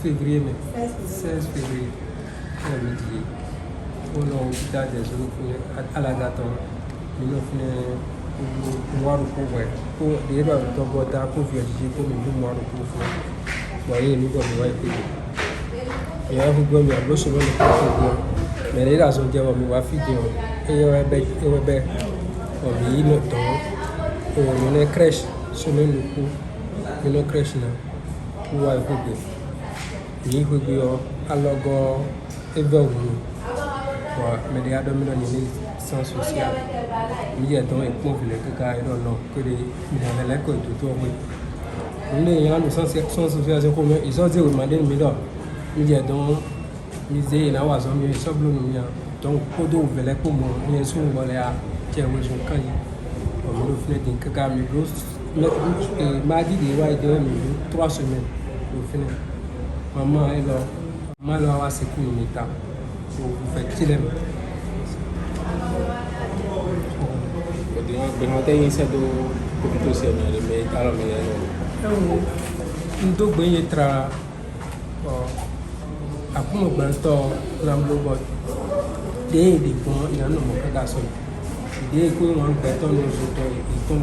Février, 16 février, midi. Pour l'hôpital des jours à la date, nous avons noir pour voir. Pour les gens qui ont voté pour vérifier pour nous noir pour voir. Voyez, nous devons voir payer. Et là, vous pouvez me bloquer le président. Mais les raisons de me faire et on a le temps. On a crèche sur le coup. On a crèche là pour voir payer. Ni hugo alogo ebewu wa me dia do mi no ni sans social mi ye don e pon vile kaka I don't know que de mi na le ko to we ni yan no sans social ko me ils ont dit demander mi do mi ye don mi ze na wa so mi so blu mi ya donc ko do vile ko mo ni so mo le a che we so kan yi o mi do fine din kaka mi bro mardi de wa de mi 3 semaines au final. Maman est là. Maman est là, c'est cool, l'État. Vous faites qu'il aime. Untuk banyak tra, aku mau bantu namlo bot. Dia di pun yang nama kadason. Dia ikut orang bantu nusuto itu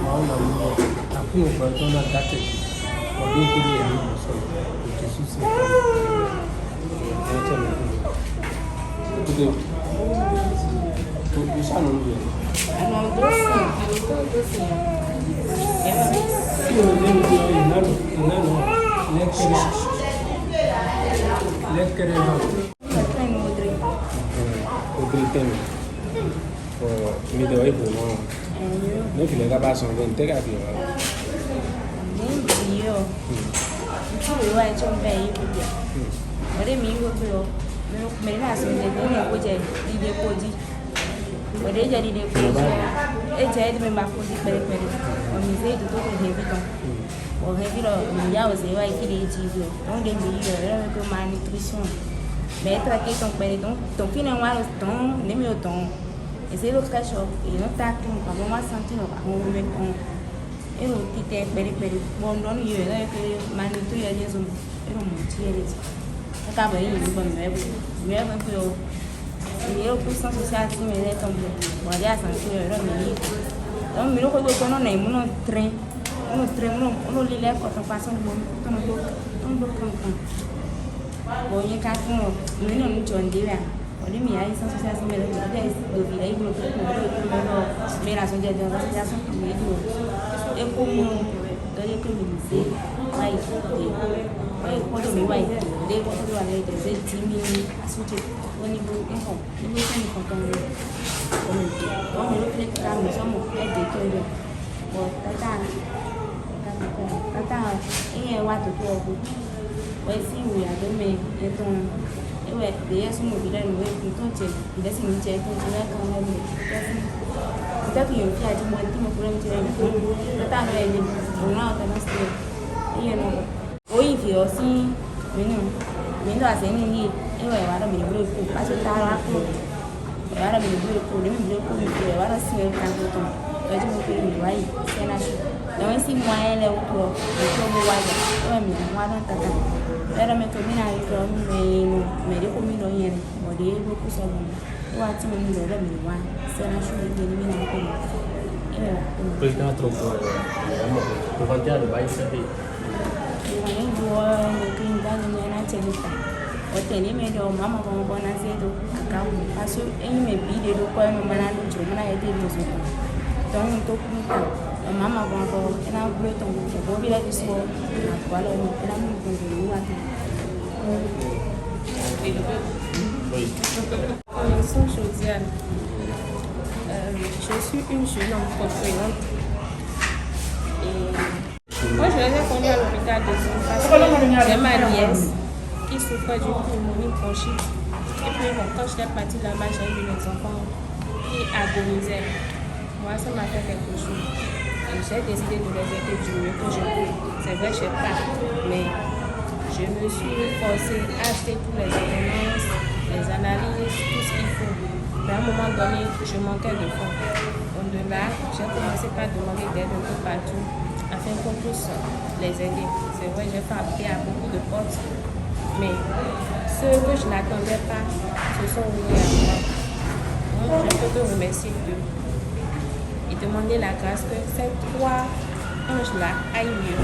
mau namlo. Aku mau bantu nak dapat. Dia ikut dia nusuto. Jesus. Tu sa non dia. Ano doce. Mi devo ir por no. No que le da paso, no te ga dio. Ni dio. Chu wa chong bai bu dia. Ore mi go go. Me na so de ni ko je di de ko ji. Ore je di de ko ji. E je de me ma ko di pere pere. O mi se to ko de bi ton. O he bi ro mi ya o se wa ki de ji go. On de mi yo era ko malnutrition. Mais tra que ton pere ton fina wa ton ne mi o ton. Ese lo cachorro e não tá aqui para uma sentindo com eu tite peri bon don yo era que manitu ya jesu era muito eles câble aí, mais pour il au puissance sociale qui me l'a tombé. Bon, il y a ça qui est là, mais donc mais nous quand on est mon train, on lit les quand on passe on doit comprendre. Bon, il y a quand on nous John Deere. On dit mais il y a une sociale qui me l'a tombé. Donc il y a une autre mais la société de l'association qui me dit et pour nous d'aller communiquer, ouais, quand on me voit, des fois on doit aller des 10 000 associés. Au niveau donc nous les femmes nous sommes aidés que bon tata et wa to ko ouais si oui à demain et ton et ouais d'ailleurs son mobile nous est tout entier il est signé tout là quand même peut-être qu'il y a un petit moment qui me pourrait tirer tata nous est on a tendance et non oui puis aussi mais à c'est ni ewa wala mi blo ko paso tara ko wala mi blo ko ni blo ko mi wala si el kan ko to mo ko mi wai sena shu donc si moi elle est ko mo wala ewa mi wala tata era me ko mi na ko me de ko mi no yere mo de ko ko so mo wa ti mo mi do mi wa sena shu ni mi na ko ewa Prima troppo per quanti anni vai sempre io mi quindi da non è c'è oteni me do mama ko bona se do ka aso enyi me bi de do ko me mana do juro mana yete do so don to ku ta mama ko ina blo to ko bi la so na ko la no ina mo ko do wa ta je suis une jeune entreprenante et moi je les ai connus à l'hôpital de Zone parce que j'ai ma nièce qui souffrait d'une pneumonie bronchique. Et puis bon, quand je suis partie là-bas, j'ai vu les enfants qui agonisaient. Moi, ça m'a fait quelque chose. Et j'ai décidé de les aider du mieux que je peux. C'est vrai, je ne sais pas, mais je me suis forcée à acheter tous les ordonnances, les analyses, tout ce qu'il faut. Mais à un moment donné, je manquais de fonds. Au-delà, j'ai commencé par demander d'aide un peu partout afin qu'on puisse les aider. C'est vrai, j'ai frappé à beaucoup de portes. Mais ceux que je n'attendais pas se sont ouverts à moi. Donc, je peux te remercier Dieu et demander la grâce que ces trois anges-là aillent mieux.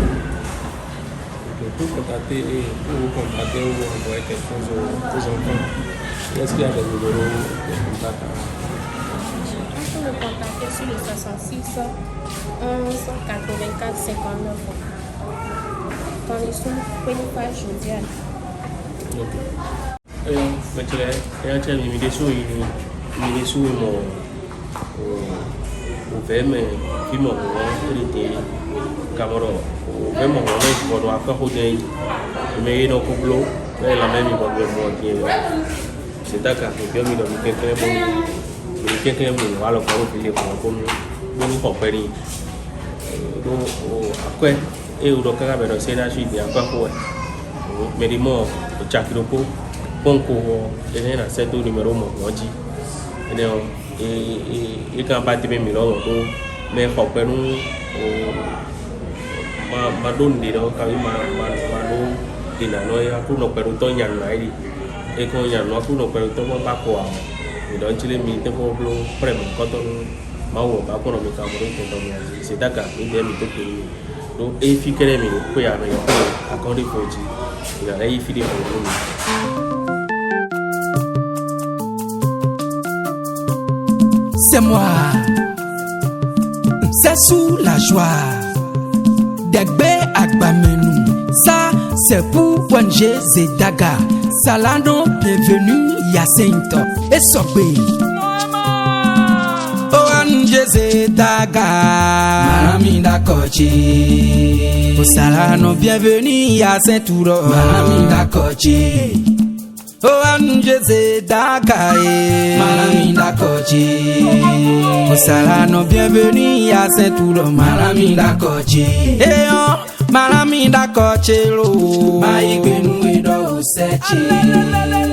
Pour vous contacter ou envoyer quelque chose aux enfants, est-ce qu'il y a des numéros de contact? On peut me contacter sur le 66 11 84 59. Quand ils sont prenez Josiane. C'è mi su o veme fimo o rite camoro o vemo o ne ko do aka ho dei me no ko blo e la me mi bo mo ti se ta ka ko mi do mi ke mo wala ko fi ko mi ko pe ni do o akwe e o do ka be do se na shi di akwa ko me di mo chakiroko bonko ene na seto numero mo moji ene o e kan ba ti me mi lo do me ko penu o ma don di do ka ma do dina no ya ku no peru to nyan nai di e ko nyan no ku no peru to ba ko a mi don chile mi te ko blo pre mo ko to ma wo ba ko no mi ka mo to to mi se daga mi de mi to ke do e fi kere mi ko ya no yo according for ji ina dai fi di ko mi. C'est moi, c'est sous la joie. Degbe Agbamenu, ça c'est pour Wanje Zedaga. Salano, bienvenue, Yacinto et Sobé. Wanje Zedaga, Maramina Kochi. Salano, bienvenue, Yacinto, Maramina Kochi. Wanje Zedaga, Maramina Kochi. Salano, bienvenue, Yacinto, Maramina Kochi. Maramina Kochelo, Maïgbenu Edo Sechi.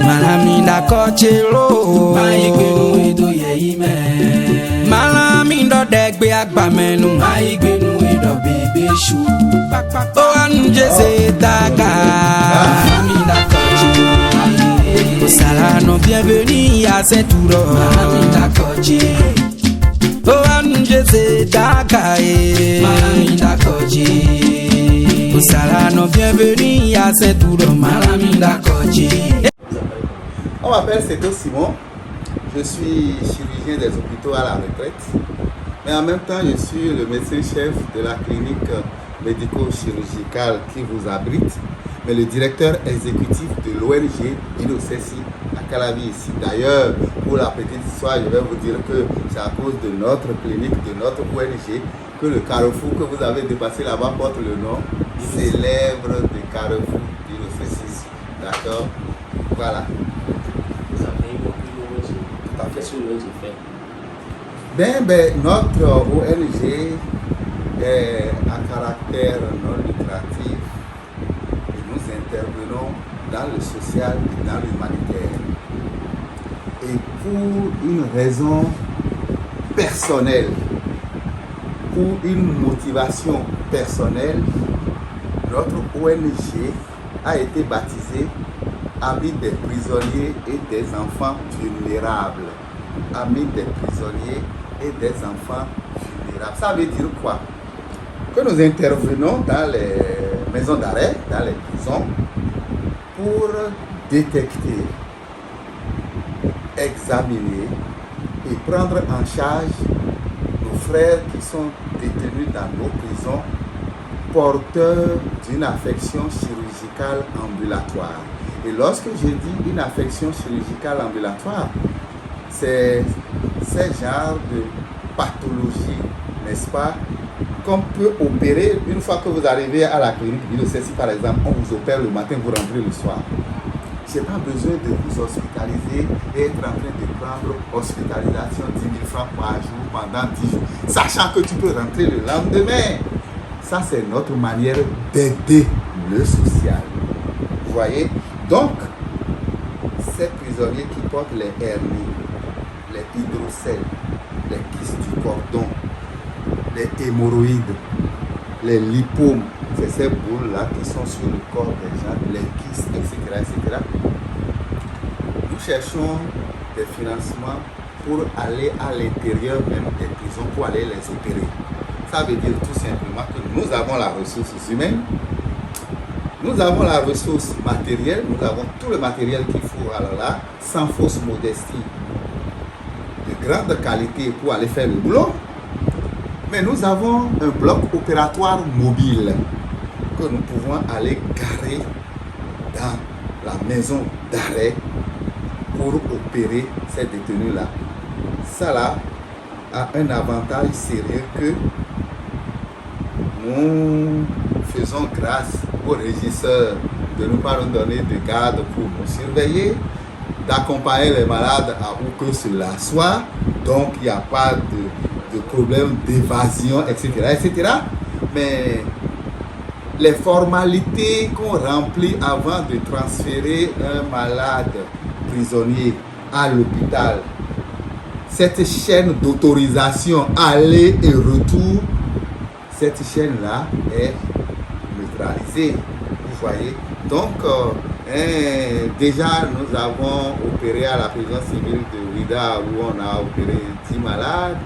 Maramina Kochelo, Maïgbenu Edo Yeime. Maramina dẹ́gbẹ́ àgbàmẹ́nu. àìgbénu ìdọ̀ bèbè ṣù. ó wà nù jẹ́sẹ̀ tàgà. Maramina Kochi. Salano bienvenue à Saint-Touro. Maramina Kochi. ó wà nù jẹ́sẹ̀ tàgà. Maramina Kochi. Salano bienvenue à Saint-Touro. Maramina Kochi. On m'appelle Seto Simon, je suis chirurgien des hôpitaux à la retraite, mais en même temps je suis le médecin-chef de la clinique médico-chirurgicale qui vous abrite, mais le directeur exécutif de l'ONG Inocessi à Calavi ici. D'ailleurs, pour la petite histoire, je vais vous dire que c'est à cause de notre clinique, de notre ONG, que le carrefour que vous avez dépassé là-bas porte le nom célèbre de carrefour d'Inocessi. D'accord? Voilà. Qu'est-ce que l'ONG fait? Ben, notre ONG est à caractère non lucratif et nous intervenons dans le social et dans l'humanitaire. Et pour une raison personnelle, pour une motivation personnelle, notre ONG a été baptisée Amis des prisonniers et des enfants vulnérables. Amis des prisonniers et des enfants vulnérables. Ça veut dire quoi? Que nous intervenons dans les maisons d'arrêt, dans les prisons, pour détecter, examiner et prendre en charge nos frères qui sont détenus dans nos prisons, porteurs d'une affection chirurgicale ambulatoire. Et lorsque je dis une affection chirurgicale ambulatoire, c'est ce genre de pathologie, n'est-ce pas, qu'on peut opérer une fois que vous arrivez à la clinique d'Inocessi, par exemple, on vous opère le matin, vous rentrez le soir. Je n'ai pas besoin de vous hospitaliser et être en train de prendre hospitalisation 10 000 francs par jour pendant 10 jours, sachant que tu peux rentrer le lendemain. Ça, c'est notre manière d'aider le social. Vous voyez? Donc, ces prisonniers qui portent les hernies, les hydrocèles, les kystes du cordon, les hémorroïdes, les lipomes, c'est ces boules-là qui sont sur le corps des gens, les kystes, etc., etc. Nous cherchons des financements pour aller à l'intérieur même des prisons, pour aller les opérer. Ça veut dire tout simplement que nous avons la ressource humaine, nous avons la ressource matérielle, nous avons tout le matériel qu'il faut, alors là, sans fausse modestie, de grande qualité pour aller faire le boulot. Mais nous avons un bloc opératoire mobile que nous pouvons aller garer dans la maison d'arrêt pour opérer ces détenus-là. Ça là a un avantage sérieux que nous faisons grâce aux régisseurs de ne pas nous donner de garde pour nous surveiller, d'accompagner les malades à où que cela soit. Donc il n'y a pas de problème d'évasion, etc., etc. Mais les formalités qu'on remplit avant de transférer un malade prisonnier à l'hôpital, cette chaîne d'autorisation aller et retour, cette chaîne-là est neutralisée, vous voyez. Donc, déjà, nous avons opéré à la prison civile de Ouida où on a opéré 10 malades.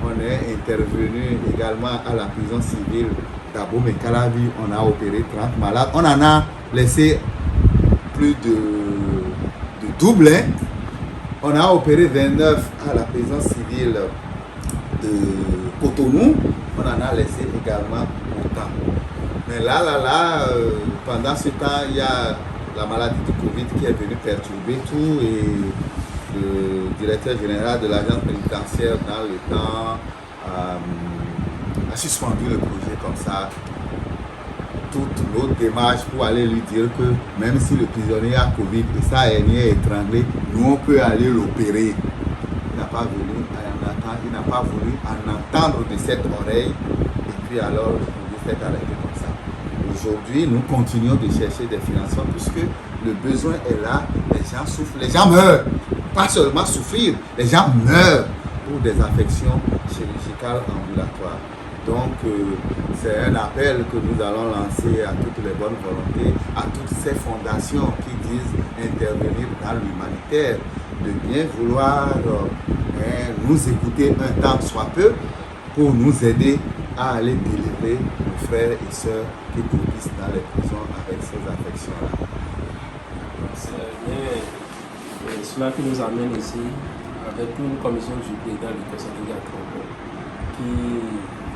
On est intervenu également à la prison civile d'Abomey Calavi, on a opéré 30 malades. On en a laissé plus de double. Hein. On a opéré 29 à la prison civile de Cotonou. On en a laissé également autant. Mais là, pendant ce temps, il y a la maladie de Covid qui est venue perturber tout et le directeur général de l'agence pénitentiaire dans le temps a suspendu le projet comme ça. Toute l'autre démarche pour aller lui dire que même si le prisonnier a Covid et sa hernie est étranglée, nous on peut aller l'opérer. Il n'a pas voulu en entendre de cette oreille et puis alors le projet s'est arrêté comme ça. Aujourd'hui, nous continuons de chercher des financements puisque le besoin est là, les gens souffrent, les gens meurent. Pas seulement souffrir, les gens meurent pour des affections chirurgicales. chirurgicale ambulatoire. Donc, c'est un appel que nous allons lancer à toutes les bonnes volontés, à toutes ces fondations qui disent intervenir dans l'humanitaire, de bien vouloir nous écouter un temps soit peu pour nous aider à aller délivrer nos frères et sœurs qui croupissent dans les prisons avec ces affections-là. C'est cela qui nous amène ici avec une commission du président du Conseil de Gatrongo qui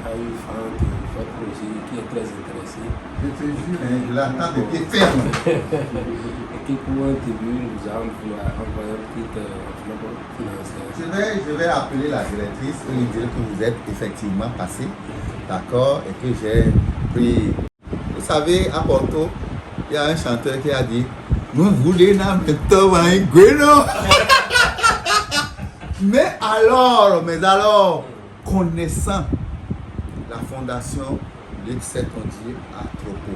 a eu votre projet qui est très intéressé. Je te jure, je l'attends de pied ferme. Et qui pour un début nous a envoyé une petite enveloppe financière. Je vais appeler la directrice et lui dire que vous êtes effectivement passé, d'accord, et que j'ai pris. Vous savez, à Porto, il y a un chanteur qui a dit nous voulons un guéno. Mais alors, connaissant la fondation l'Excès à Tropo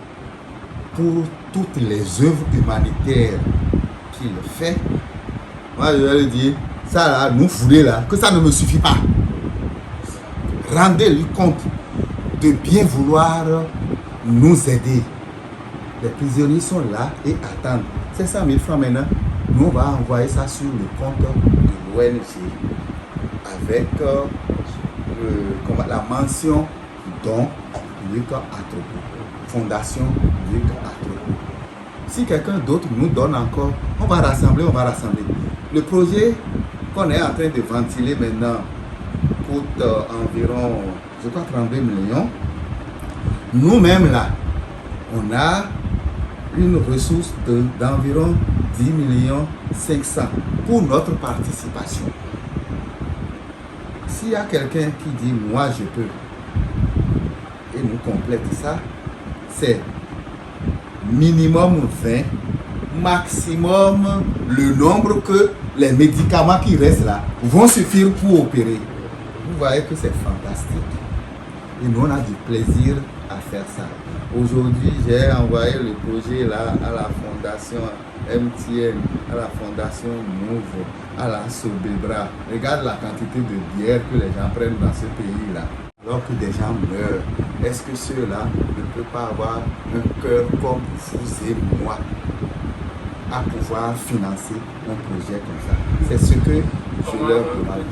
pour toutes les œuvres humanitaires qu'il fait, moi je vais lui dire, ça là, nous voulons là, que ça ne me suffit pas. Rendez-lui compte de bien vouloir nous aider. Les prisonniers sont là et attendent. C'est 100 000 francs maintenant. Nous, on va envoyer ça sur le compte de l'ONG avec la mention don Luc Atropo, Fondation Luc Atropo. Si quelqu'un d'autre nous donne encore, on va rassembler. Le projet qu'on est en train de ventiler maintenant coûte environ, je crois, 32 millions. Nous-mêmes là, on a une ressource d'environ 10 millions 500 pour notre participation. S'il y a quelqu'un qui dit moi je peux et nous complète ça, c'est minimum 20, maximum le nombre que les médicaments qui restent là vont suffire pour opérer. Vous voyez que c'est fantastique. Et nous on a du plaisir à faire ça. Aujourd'hui, j'ai envoyé le projet là à la fondation MTN, à la fondation Mouv, à la Sobebra. Regarde la quantité de bière que les gens prennent dans ce pays-là. Alors que des gens meurent, est-ce que ceux-là ne peuvent pas avoir un cœur comme vous et moi à pouvoir financer un projet comme ça? C'est ce que je leur demande.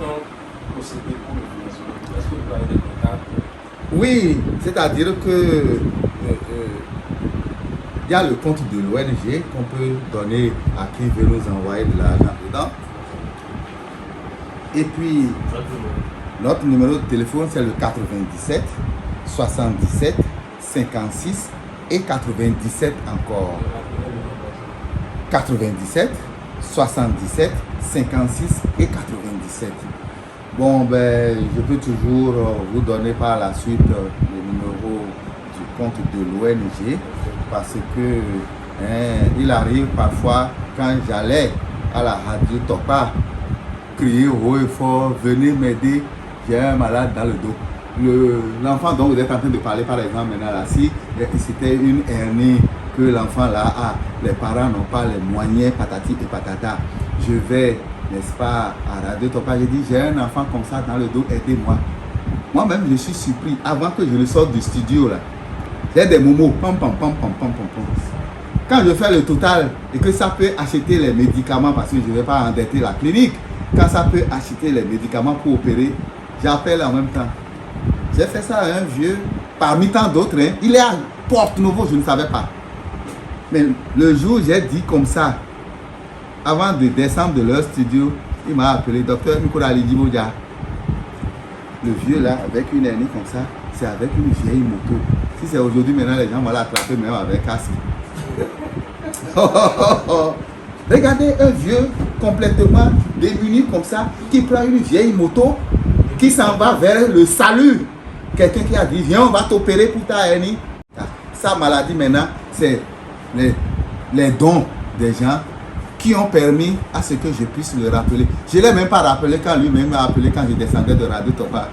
Oui, c'est-à-dire que il y a le compte de l'ONG qu'on peut donner à qui veut nous envoyer de l'argent dedans. Et puis, notre numéro de téléphone, c'est le 97 77 56 et 97 encore. 97 77 56 et 97. Bon, ben, je peux toujours vous donner par la suite le numéro du compte de l'ONG parce que il arrive parfois quand j'allais à la radio Topa crier haut et fort, venez m'aider, j'ai un malade dans le dos. L'enfant dont vous êtes en train de parler par exemple maintenant là, si c'était une hernie que l'enfant là a, les parents n'ont pas les moyens patati et patata, je vais, n'est-ce pas, à Radio Topa, j'ai dit j'ai un enfant comme ça dans le dos, aidez-moi. Moi-même je suis surpris, avant que je ne sorte du studio là, j'ai des momos, pam. Quand je fais le total et que ça peut acheter les médicaments, parce que je ne vais pas endetter la clinique, quand ça peut acheter les médicaments pour opérer, j'appelle en même temps. J'ai fait ça à un vieux, parmi tant d'autres, il est à Porte Novo, je ne savais pas. Mais le jour où j'ai dit comme ça, avant de descendre de leur studio, il m'a appelé docteur Nicolas Lidimodia. Le vieux là, avec une hernie comme ça, c'est avec une vieille moto. Si c'est aujourd'hui, maintenant les gens vont l'attraper même avec casque. Regardez un vieux complètement démuni comme ça, qui prend une vieille moto, qui s'en va vers le salut. Quelqu'un qui a dit, viens, on va t'opérer pour ta hernie. Sa maladie maintenant, c'est les dons des gens qui ont permis à ce que je puisse le rappeler. Je ne l'ai même pas rappelé quand lui-même m'a appelé quand je descendais de Radio Topa.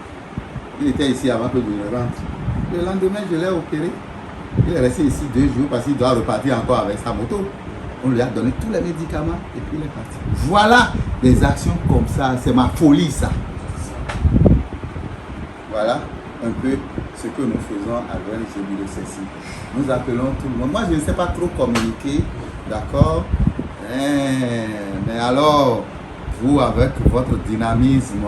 Il était ici avant que je ne rentre. Le lendemain, je l'ai opéré. Il est resté ici 2 jours parce qu'il doit repartir encore avec sa moto. On lui a donné tous les médicaments et puis il est parti. Voilà des actions comme ça. C'est ma folie ça. Voilà un peu ce que nous faisons à l'ONG Biocessi. Nous appelons tout le monde. Moi, je ne sais pas trop communiquer, d'accord? Mais alors, vous, avec votre dynamisme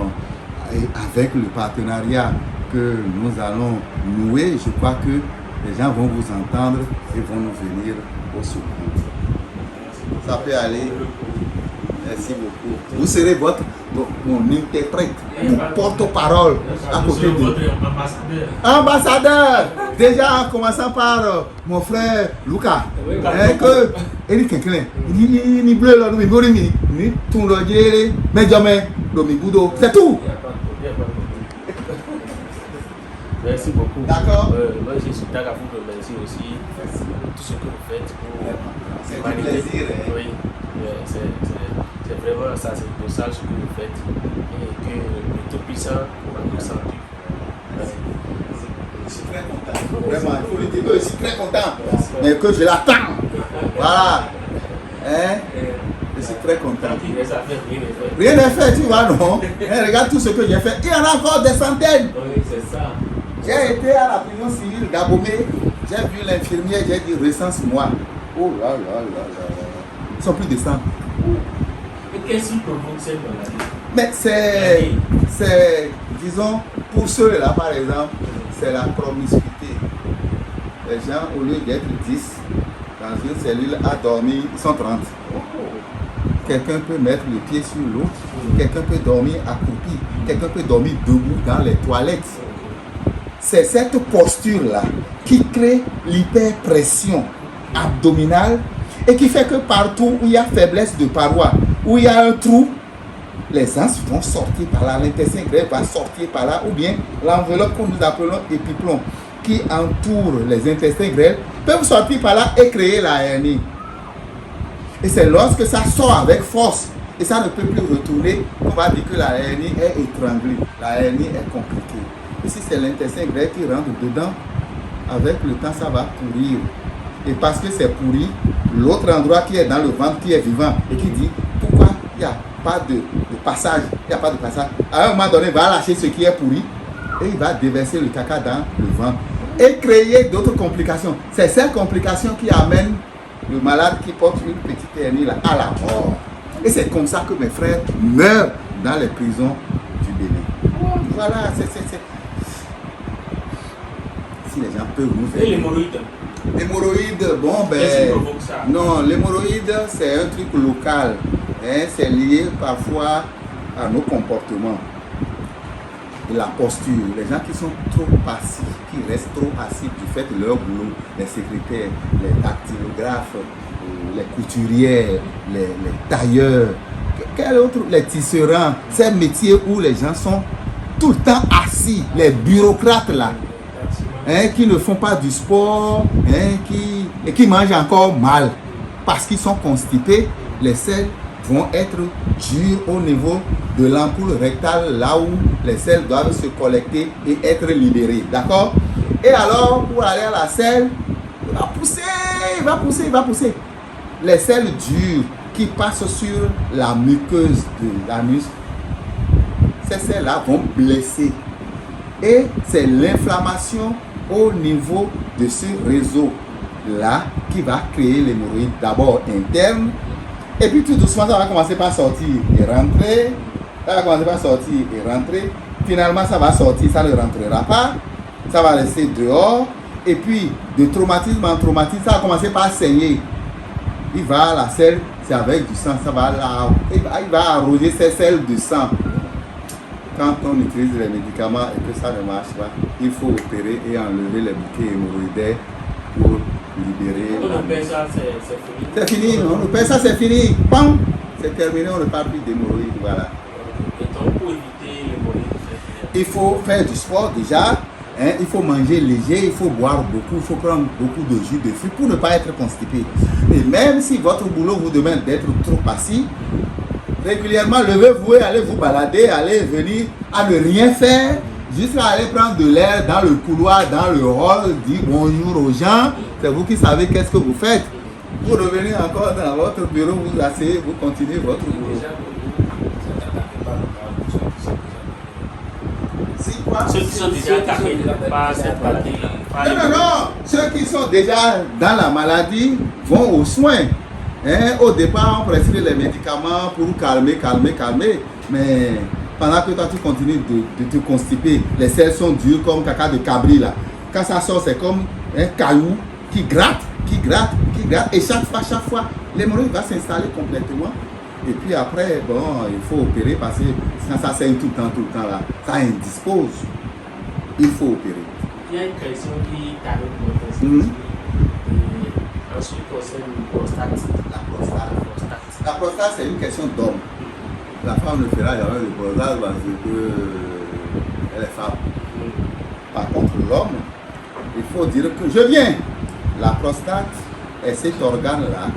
et avec le partenariat que nous allons nouer, je crois que les gens vont vous entendre et vont nous venir au secours. Ça peut aller. Merci beaucoup. Vous serez mon interprète, mon porte-parole à côté de votre ambassadeur. Déjà en commençant par mon frère Lucas. Il ni bleu là, ni tout le géré, mais jamais le c'est tout. Merci beaucoup. D'accord. Moi, je suis d'accord à vous remercier aussi pour tout ce que vous faites pour l'humanité. C'est du plaisir. Oui, c'est vraiment ça, c'est pour ça ce que vous faites et que le Tout-Puissant va nous sentir. Je suis très content. Vraiment, il faut le dire que je suis très content. Mais que je l'attends. Voilà. Hein? Je suis très content. Rien n'est fait, tu vois, non? Regarde tout ce que j'ai fait. Il y en a encore des centaines. Oui, c'est ça. J'ai été à la prison civile d'Abomey, j'ai vu l'infirmière, j'ai dit recense-moi. Oh là là là là là. Ils sont plus de 100. Et qu'est-ce qui provoque cette maladie? Mais c'est, disons, pour ceux-là par exemple, c'est la promiscuité. Les gens, au lieu d'être 10 dans une cellule à dormir, ils sont 30. Quelqu'un peut mettre le pied sur l'autre, quelqu'un peut dormir accroupi, quelqu'un peut dormir debout dans les toilettes. C'est cette posture-là qui crée l'hyperpression abdominale et qui fait que partout où il y a faiblesse de paroi, où il y a un trou, les ans vont sortir par là, l'intestin grêle va sortir par là, ou bien l'enveloppe que nous appelons épiplomb qui entoure les intestins grêles peuvent sortir par là et créer la hernie. Et c'est lorsque ça sort avec force et ça ne peut plus retourner qu'on va dire que la hernie est étranglée, la hernie est compliquée. Et si c'est l'intestin grêle qui rentre dedans, avec le temps ça va pourrir. Et parce que c'est pourri, l'autre endroit qui est dans le ventre, qui est vivant et qui dit pourquoi il n'y a pas de passage, il n'y a pas de passage. À un moment donné, il va lâcher ce qui est pourri et il va déverser le caca dans le ventre et créer d'autres complications. C'est ces complications qui amènent le malade qui porte une petite hernie là, à la mort. Et c'est comme ça que mes frères meurent dans les prisons du Bénin. Voilà, c'est... Si les gens peuvent nous aider. Et l'hémorroïde? L'hémorroïde, bon ben... Qu'est-ce qui provoque ça? Non, l'hémorroïde c'est un truc local. Hein, c'est lié parfois à nos comportements. Et la posture. Les gens qui sont trop passifs, qui restent trop assis du fait de leur boulot, les secrétaires, les dactylographes, les couturières, les tailleurs, quel autre, les tisserands, ces métiers où les gens sont tout le temps assis, les bureaucrates là, hein, qui ne font pas du sport, hein, et qui mangent encore mal parce qu'ils sont constipés. Les selles vont être durs au niveau de l'ampoule rectale, là où les selles doivent se collecter et être libérées. D'accord? Et alors, pour aller à la selle, il va pousser. Les selles dures qui passent sur la muqueuse de l'anus, ces selles-là vont blesser. Et c'est l'inflammation au niveau de ce réseau-là qui va créer l'hémorroïde d'abord interne. Et puis tout doucement, ça va commencer par sortir et rentrer. Ça va commencer par sortir et rentrer. Finalement, ça va sortir, ça ne rentrera pas. Ça va rester dehors. Et puis, de traumatisme en traumatisme, ça va commencer par saigner. Il va à la selle, c'est avec du sang, ça va là. Il va arroser ses selles de sang. Quand on utilise les médicaments et que ça ne marche pas, il faut opérer et enlever les bouquets hémorroïdaires pour libérer. On opère ça, c'est fini. C'est fini, on opère ça, c'est fini. Pam, c'est terminé, on ne parle plus d'hémorroïdes, voilà. Et donc, pour éviter l'hémorroïde, Il faut faire du sport déjà, hein, il faut manger léger, il faut boire beaucoup, il faut prendre beaucoup de jus de fruits pour ne pas être constipé. Et même si votre boulot vous demande d'être trop assis, régulièrement, levez-vous et allez vous balader, allez venir à ne rien faire, jusqu'à aller prendre de l'air dans le couloir, dans le hall, dire bonjour aux gens. C'est vous qui savez qu'est-ce que vous faites. Vous revenez encore dans votre bureau, vous asseyez, vous continuez votre boulot. Si quoi? pas. Ceux qui sont déjà attaqués par cette maladie. Non. Ceux qui sont déjà dans la maladie vont aux soins. Hein, au départ, on prescrit les médicaments pour calmer. Mais pendant que toi, tu continues de te constiper, les selles sont dures comme caca de cabri là. Quand ça sort, c'est comme un caillou qui gratte. Et chaque fois, l'hémorroïde va s'installer complètement. Et puis après, bon, il faut opérer parce que quand ça saigne tout le temps là, ça indispose. Il faut opérer. Il y a une question qui t'arrête ensuite, concerne la prostate. La prostate, c'est une question d'homme. La femme ne fera jamais de prostate parce qu'elle est femme. Par contre, l'homme, il faut dire que je viens. La prostate est cet organe-là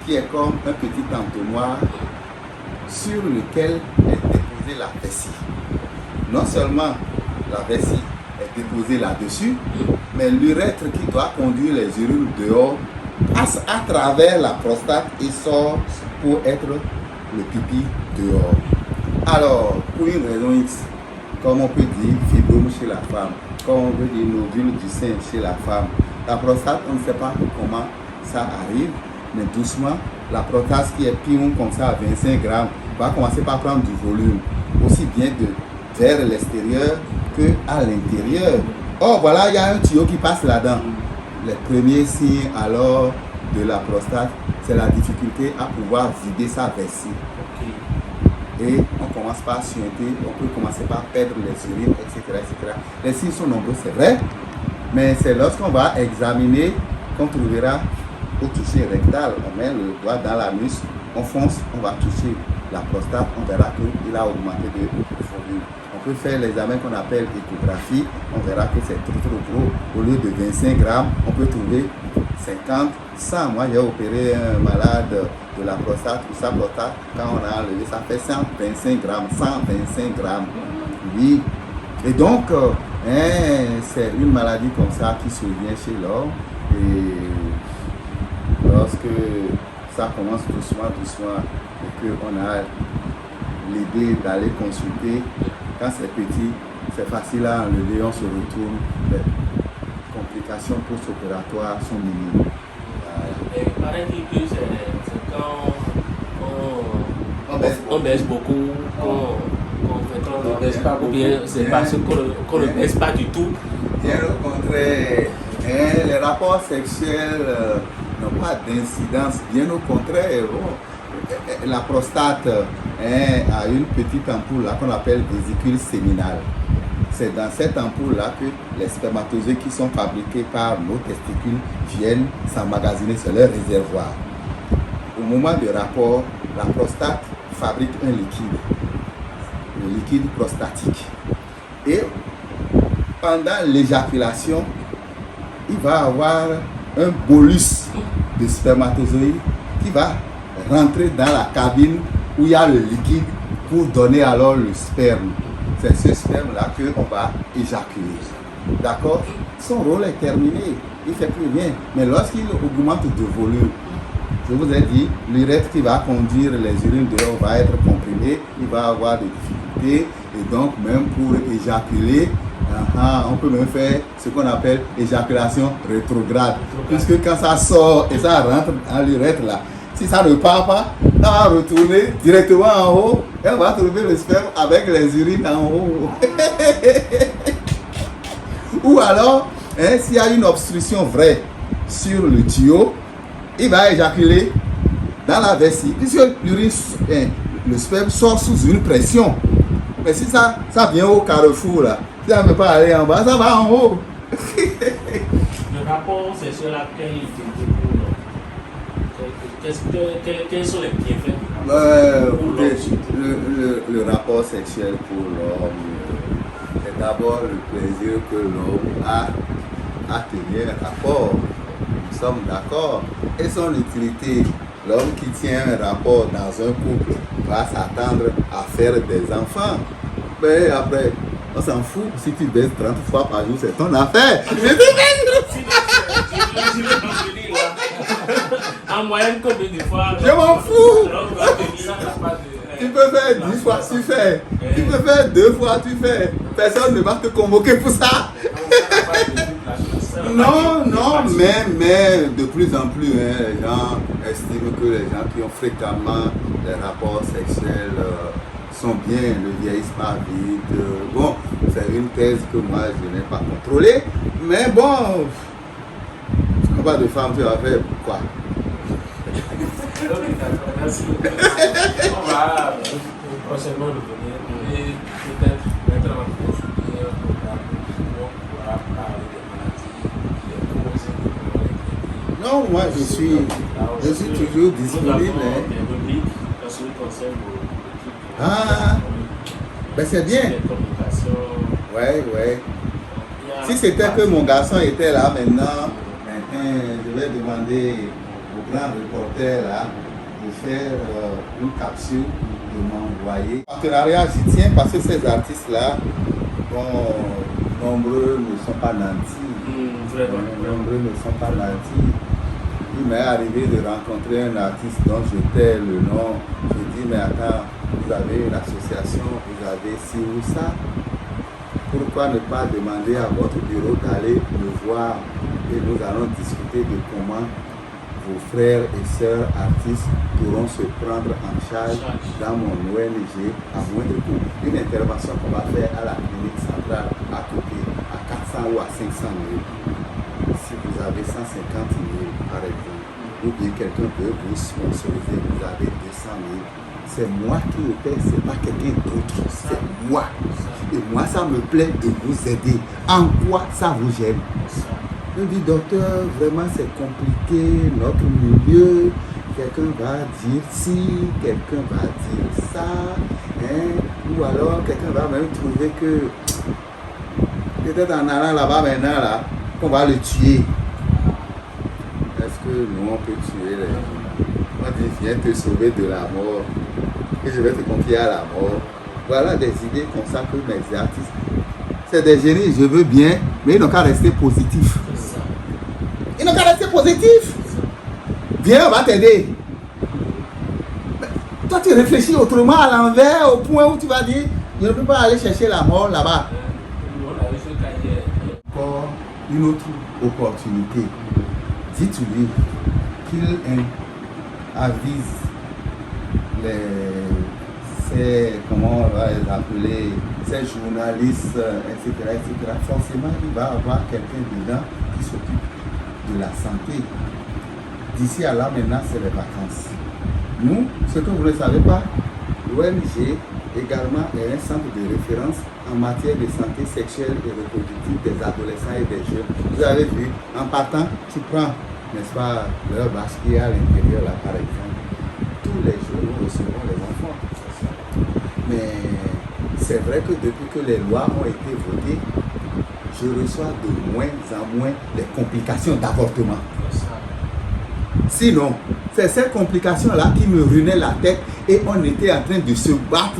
qui est comme un petit entonnoir sur lequel est déposée la vessie. Non seulement la vessie est déposée là-dessus, mais l'urètre qui doit conduire les urines dehors passe à travers la prostate et sort pour être le pipi dehors. Alors, pour une raison X, comme on peut dire fibrome chez la femme, comme on peut dire novule du sein chez la femme, la prostate, on ne sait pas comment ça arrive, mais doucement, la prostate qui est pion comme ça à 25 grammes va commencer par prendre du volume, aussi bien vers l'extérieur qu'à l'intérieur. Oh, voilà, il y a un tuyau qui passe là-dedans. Les premiers signes alors de la prostate, c'est la difficulté à pouvoir vider sa vessie. Et on commence par suinter, on peut commencer par perdre les urines, etc. Les signes sont nombreux, c'est vrai, mais c'est lorsqu'on va examiner qu'on trouvera au toucher rectal. On met le doigt dans l'anus, on fonce, on va toucher la prostate, on verra qu'il a augmenté de volume. On peut faire l'examen qu'on appelle échographie, on verra que c'est trop gros. Au lieu de 25 grammes, on peut trouver 50, 100. Moi, j'ai opéré un malade de la prostate, ou sa prostate, quand on a enlevé, ça fait 125 grammes, 125 grammes. Oui. Et donc, c'est une maladie comme ça qui survient chez l'homme. Et lorsque ça commence doucement, et qu'on a l'idée d'aller consulter, quand c'est petit, c'est facile à enlever, on se retourne. Les complications post-opératoires sont minimes. Il paraît que c'est quand on baisse beaucoup, on ne baisse pas, ou bien c'est parce qu'on ne baisse pas du tout. Bien au contraire, les rapports sexuels n'ont pas d'incidence, bien au contraire. La prostate a une petite ampoule là qu'on appelle vésicule séminale. C'est dans cette ampoule-là que les spermatozoïdes qui sont fabriqués par nos testicules viennent s'emmagasiner sur leur réservoir. Au moment du rapport, la prostate fabrique un liquide, le liquide prostatique. Et pendant l'éjaculation, il va avoir un bolus de spermatozoïdes qui va rentrer dans la cabine où il y a le liquide pour donner alors le sperme. C'est ce sperme-là qu'on va éjaculer. D'accord? Son rôle est terminé. Il ne fait plus rien. Mais lorsqu'il augmente de volume, je vous ai dit, l'urètre qui va conduire les urines dehors va être comprimé. Il va avoir des difficultés. Et donc, même pour éjaculer, on peut même faire ce qu'on appelle éjaculation rétrograde. Puisque quand ça sort et ça rentre dans l'urètre là, si ça ne part pas, ça va retourner directement en haut et on va trouver le sperme avec les urines en haut. Ou alors, s'il y a une obstruction vraie sur le tuyau, il va éjaculer dans la vessie. Puisque l'urine, le sperme sort sous une pression. Mais si ça vient au carrefour, là, si ça ne peut pas aller en bas, ça va en haut. Le rapport sexuel à quel quels sont les bienfaits le rapport sexuel pour l'homme, c'est d'abord le plaisir que l'homme a à tenir un rapport. Nous sommes d'accord. Et son utilité, l'homme qui tient un rapport dans un couple va s'attendre à faire des enfants. Mais après, on s'en fout. Si tu baisses 30 fois par jour, c'est ton affaire. En moyenne, combien de fois? Je m'en fous. Tu peux faire 10 fois, tu fais. Tu peux faire 2 fois, tu fais. personne ne va te convoquer pour ça. Non, mais de plus en plus, les gens estiment que les gens qui ont fréquemment des rapports sexuels sont bien, ne vieillissent pas vite. Bon, c'est une thèse que moi je n'ai pas contrôlée, mais bon, pas de femme, tu vas faire quoi? Merci. On va prochainement revenir et peut-être mettre en place un programme pour pouvoir parler des maladies, des causes et des Non, moi je suis toujours disponible. Des rubriques en ce qui concerne vos Ah, ben c'est bien. les communications. Ouais. Si c'était que mon garçon était là maintenant, je vais demander au grand reporter là de faire une capsule, de m'envoyer. Le partenariat, j'y tiens parce que ces artistes-là, nombreux ne sont pas nantis. Nombreux ne sont pas nantis. Il m'est arrivé de rencontrer un artiste dont je tais le nom. Je dis, mais attends, vous avez une association, vous avez ci ou ça. Pourquoi ne pas demander à votre bureau d'aller me voir et nous allons discuter de comment vos frères et sœurs artistes pourront se prendre en charge dans mon ONG à moindre coût. Une intervention qu'on va faire à la clinique centrale à côté, à 400 ou à 500 000. Si vous avez 150 000 par exemple, ou bien quelqu'un peut vous sponsoriser, vous avez 200 000. C'est moi qui le paie, ce n'est pas quelqu'un d'autre, c'est moi. Et moi, ça me plaît de vous aider. En quoi ça vous gêne? Je dis, docteur, vraiment c'est compliqué, notre milieu. Quelqu'un va dire ci, quelqu'un va dire ça. Ou alors, quelqu'un va même trouver que peut-être en allant là-bas maintenant, là, qu'on va le tuer. Est-ce que nous, on peut tuer les gens? On dit, viens te sauver de la mort. Et je vais te confier à la mort. Voilà des idées comme ça que mes artistes. C'est des génies, je veux bien, mais ils n'ont qu'à rester positifs. Ils n'ont qu'à rester positifs. Viens, on va t'aider. Toi, tu réfléchis autrement à l'envers, au point où tu vas dire, je ne peux pas aller chercher la mort là-bas. Encore une autre opportunité. Dites-lui qu'il avise comment on va les appeler, ces journalistes, etc. Forcément, il va y avoir quelqu'un dedans qui s'occupe de la santé. D'ici à là, maintenant, c'est les vacances. Nous, ce que vous ne savez pas, l'ONG également est un centre de référence en matière de santé sexuelle et reproductive des adolescents et des jeunes. Vous avez vu, en partant, tu prends, n'est-ce pas, leur vache qui est à l'intérieur, là, par exemple. Tous les jours, nous recevons les enfants. Mais c'est vrai que depuis que les lois ont été votées, je reçois de moins en moins les complications d'avortement. Sinon, c'est ces complications-là qui me ruinaient la tête et on était en train de se battre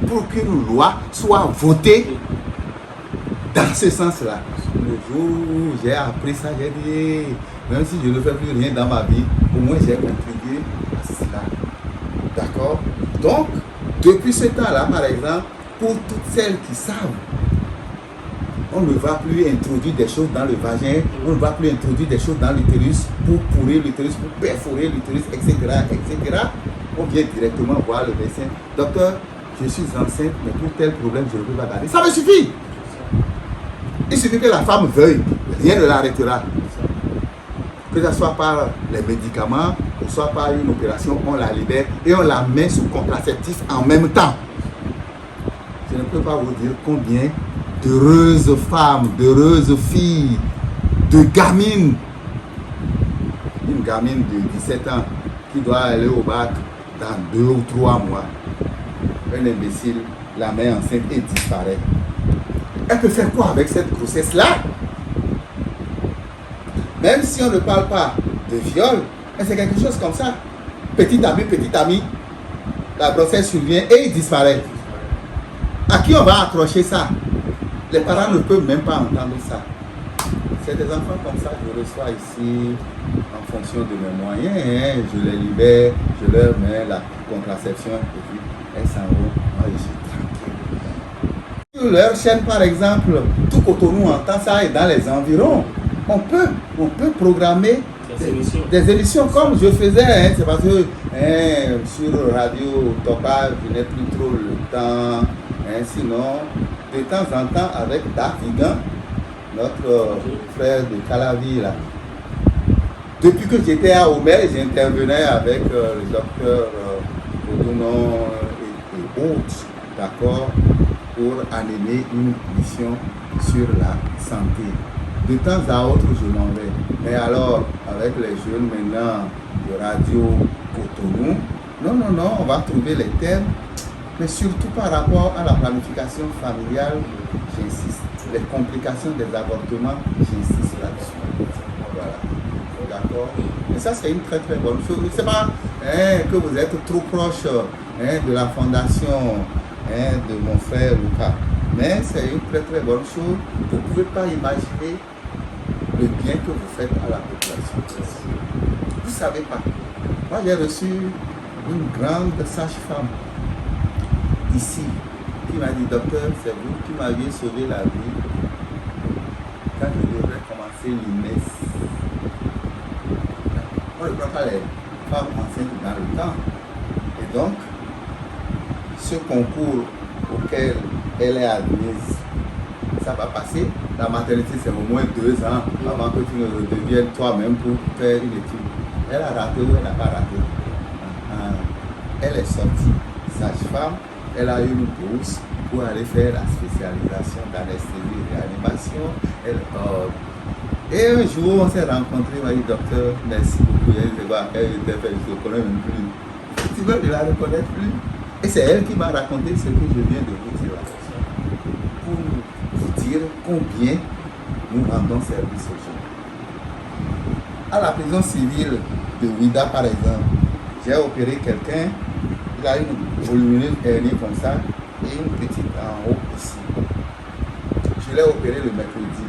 pour qu'une loi soit votée dans ce sens-là. Le jour où j'ai appris ça, j'ai dit, même si je ne fais plus rien dans ma vie, au moins j'ai contribué à cela. D'accord? Donc, depuis ce temps-là, par exemple, pour toutes celles qui savent, on ne va plus introduire des choses dans le vagin, on ne va plus introduire des choses dans l'utérus pour pourrir l'utérus, pour perforer l'utérus, etc., etc. On vient directement voir le médecin. Docteur, je suis enceinte, mais pour tel problème, je ne peux pas garder. Ça me suffit! Il suffit que la femme veuille, rien ne l'arrêtera. Que ce soit par les médicaments, ou soit par une opération, on la libère et on la met sous contraceptif en même temps. Je ne peux pas vous dire combien d'heureuses femmes, d'heureuses filles, de gamines, une gamine de 17 ans qui doit aller au bac dans 2 ou 3 mois. Un imbécile la met enceinte et disparaît. Elle peut faire quoi avec cette grossesse-là? Même si on ne parle pas de viol, mais c'est quelque chose comme ça. Petit ami, la grossesse survient et il disparaît. À qui on va accrocher ça? Les parents ne peuvent même pas entendre ça. C'est des enfants comme ça que je reçois ici en fonction de mes moyens. Je les libère, je leur mets la contraception et puis elles s'en vont. Moi je suis tranquille. Sur leur chaîne, par exemple, tout Cotonou entend ça et dans les environs, on peut programmer des émissions comme je faisais, hein, c'est parce que sur Radio Topa, je n'ai plus trop le temps, hein, sinon, de temps en temps, avec Davigan, notre frère de Calavi, là. Depuis que j'étais à Omer, j'intervenais avec le docteur Odonon et autres, d'accord, pour animer une mission sur la santé. De temps à autre, je m'en vais. Mais alors, avec les jeunes maintenant de Radio Cotonou, non, on va trouver les thèmes, mais surtout par rapport à la planification familiale, j'insiste. Les complications des avortements, j'insiste là-dessus. Voilà. D'accord. Et ça, c'est une très très bonne chose. Je ne sais pas que vous êtes trop proche de la fondation de mon frère Lucas, mais c'est une très très bonne chose. Vous ne pouvez pas imaginer le bien que vous faites à la population. Vous ne savez pas. Moi, j'ai reçu une grande sage-femme ici qui m'a dit, docteur, c'est vous qui m'aviez sauvé la vie quand je devrais commencer l'INES. On ne prend pas les femmes enceintes dans le temps. Et donc, ce concours auquel elle est admise, ça va passer. La maternité, c'est au moins 2 ans avant que tu ne redeviennes toi-même pour faire une étude. Elle a raté ou elle n'a pas raté. Elle est sortie sage-femme. Elle a eu une bourse pour aller faire la spécialisation d'anesthésie et réanimation. Et un jour, on s'est rencontrés. Elle m'a dit, docteur, merci beaucoup. Elle était faite, je ne connais même plus. Tu veux, je ne la reconnais plus. Et c'est elle qui m'a raconté ce que je viens de vous dire là. Pour vous dire combien nous rendons service aux gens. À la prison civile de Ouida, par exemple, j'ai opéré quelqu'un, il a une volumineuse hernie comme ça et une petite en haut ici. Je l'ai opéré le mercredi.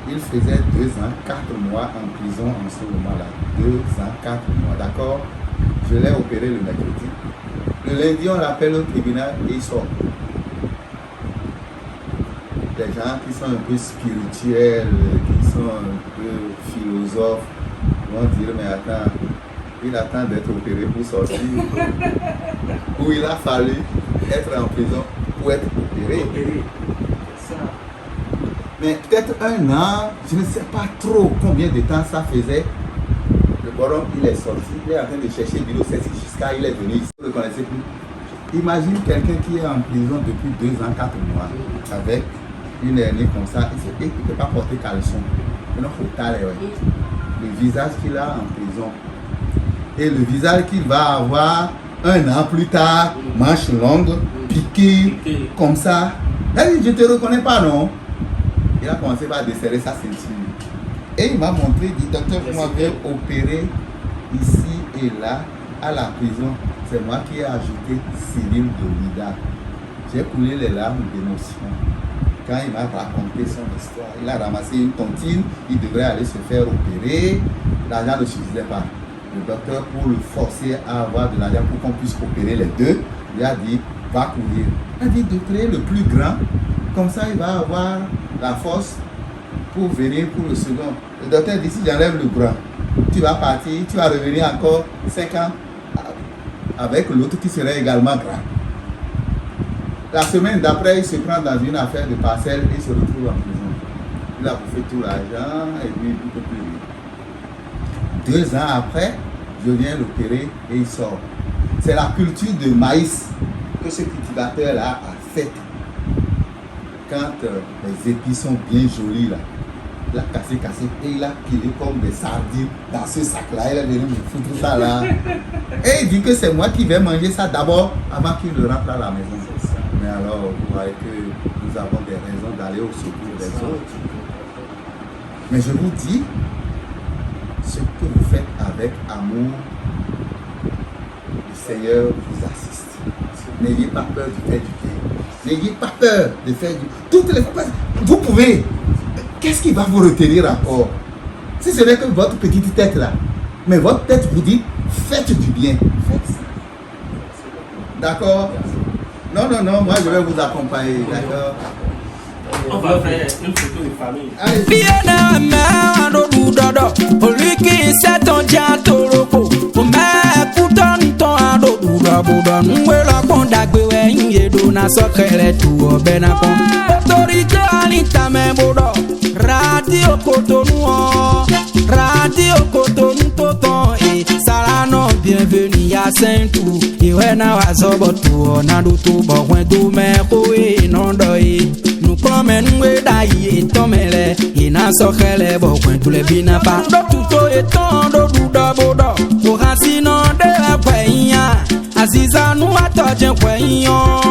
Il faisait 2 ans, 4 mois en prison en ce moment-là. 2 ans, 4 mois, d'accord? Je l'ai opéré le mercredi. Le lundi, on l'appelle au tribunal et il sort. Des gens qui sont un peu spirituels, qui sont un peu philosophes, vont dire, mais attends, il attend d'être opéré pour sortir. Ou il a fallu être en prison pour être opéré. Mais peut-être 1 an, je ne sais pas trop combien de temps ça faisait. Le bonhomme, il est sorti, il est en train de chercher Bilo Sessi jusqu'à il est venu ici. Vous ne le connaissez plus. Imagine quelqu'un qui est en prison depuis 2 ans, 4 mois, avec une hernie comme ça, il ne peut pas porter caleçon. Le visage qu'il a en prison et le visage qu'il va avoir 1 an plus tard, manche longue, piqué, comme ça. Elle dit, je ne te reconnais pas, non? Il a commencé par desserrer sa ceinture. Et il m'a montré, il dit, docteur, vous m'avez opéré ici et là, à la prison. C'est moi qui ai ajouté Cyril de Ouida. J'ai coulé les larmes d'émotion. Quand il m'a raconté son histoire, il a ramassé une tontine, il devrait aller se faire opérer. L'argent ne suffisait pas. Le docteur, pour le forcer à avoir de l'argent pour qu'on puisse opérer les deux, lui a dit, va courir. Il a dit de créer le plus grand, comme ça il va avoir la force pour venir pour le second. Le docteur dit, si j'enlève le bras, tu vas partir, tu vas revenir encore 5 ans avec l'autre qui serait également grand. La semaine d'après, il se prend dans une affaire de parcelle et se retrouve en prison. Il a bouffé tout l'argent et lui, il ne peut plus vivre. 2 ans après, je viens l'opérer et il sort. C'est la culture de maïs que ce cultivateur-là a fait. Quand les épis sont bien jolis, là, il a cassé et il a pilé comme des sardines dans ce sac-là. Il est venu me foutre ça là. Et il dit que c'est moi qui vais manger ça d'abord avant qu'il ne rentre à la maison. Mais alors, vous voyez que nous avons des raisons d'aller au secours des autres. Mais je vous dis, ce que vous faites avec amour, le Seigneur vous assiste. N'ayez pas peur de faire du bien. N'ayez pas peur de faire du bien. Toutes les fois, vous pouvez. Qu'est-ce qui va vous retenir encore? Si ce n'est que votre petite tête là. Mais votre tête vous dit, faites du bien. Faites ça. D'accord? Non, moi je vais vous accompagner, d'accord? On va faire une photo de famille. Allez. Viena me do du dodo, oliki se ton ja toroko. O me kuton ton ado du dodo, nwe la konda gbe we yin do na sokere tu obe na kon. Autorité anita me bodo, radio Cotonou toton et Salano bienvenue à Saint-Tou. Iwe na wazobo tu na du tu bo wen do me ko e non do e. Nous promènons d'ailleurs tomele ina sokele bo kwentu le bina pa do tuto etondo du dobodo ko hasino de la kwenya aziza nu atoje kwenyo